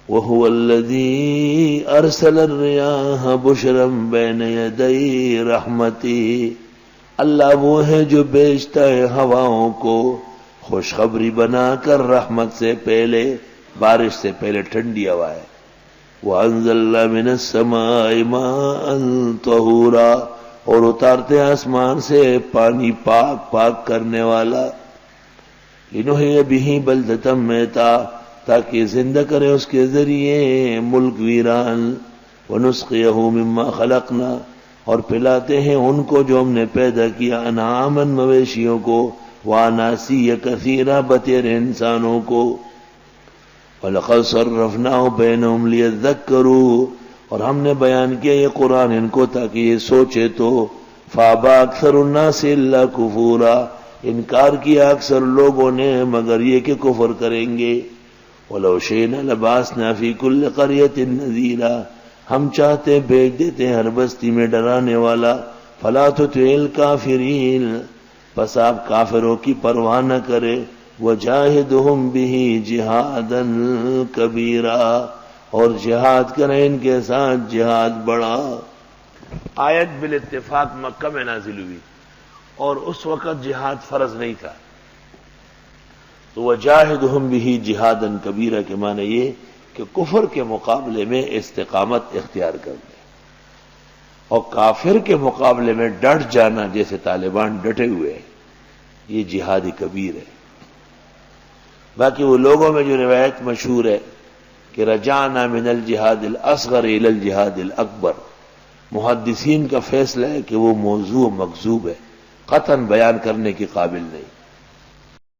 وَهُوَ الَّذِي أَرْسَلَ الرِّيَاحَ بُشْرًا بَيْنَ يَدَيْ رَحْمَتِهِ، اللہ وہ ہے جو بیچتا ہے ہواؤں کو خوشخبری بنا کر رحمت سے پہلے، بارش سے پہلے ٹھنڈی ہوا ہے۔ وَأَنزَلْنَا مِنَ السَّمَاءِ مَاءً طَهُورًا، اور اتارتے آسمان سے پانی پاک پاک کرنے والا۔ لِنُحْيِيَ بِهِ بَلْدَةً مَيْتًا، تاکہ زندہ کرے اس کے ذریعے ملک ویران۔ وَنُسْقِيَهُ مِمَّا خَلَقْنَا، اور پلاتے ہیں ان کو جو ہم نے پیدا کیا، انعامًا مویشیوں کو، وَأَنَاسِیَّ کثیرہ بتیرے انسانوں کو۔ وَلَقَدْ صَرَّفْنَاهُ بَيْنَهُمْ لِيَذَّكَّرُوا، اور ہم نے بیان کیا یہ قرآن ان کو تاکہ یہ سوچے تو۔ فَأَبَىٰ أَكْثَرُ النَّاسِ إِلَّا كُفُورًا، انکار کیا اکثر لوگوں نے مگر یہ کہ کفر کریں گے۔ وَلَوْ شِئْنَا لَبَعَثْنَا فِي كُلِّ قَرْيَةٍ نَذِيرًا، ہم چاہتے بھیج دیتے ہر بستی میں ڈرانے والا۔ فَلَا تُطِعِ الْكَافِرِينَ، پس آپ کافروں کی پرواہ نہ کرے۔ وَجَاهِدْهُمْ بِهِ جِهَادًا كَبِيرًا، اور جہاد کریں ان کے ساتھ جہاد بڑا۔ آیت بالاتفاق مکہ میں نازل ہوئی اور اس وقت جہاد فرض نہیں تھا، تو وَجَاهِدْهُمْ بِهِ جِهَادًا كَبِيرًا کے معنی یہ کہ کفر کے مقابلے میں استقامت اختیار کرنا، اور کافر کے مقابلے میں ڈٹ جانا جیسے طالبان ڈٹے ہوئے ہیں، یہ جہاد کبیر ہے۔ باقی وہ لوگوں میں جو روایت مشہور ہے کہ رجعنا من الجہاد الاصغر الى الجہاد الاکبر، محدثین کا فیصلہ ہے کہ وہ موضوع مکذوب ہے، قطعاً بیان کرنے کے قابل نہیں۔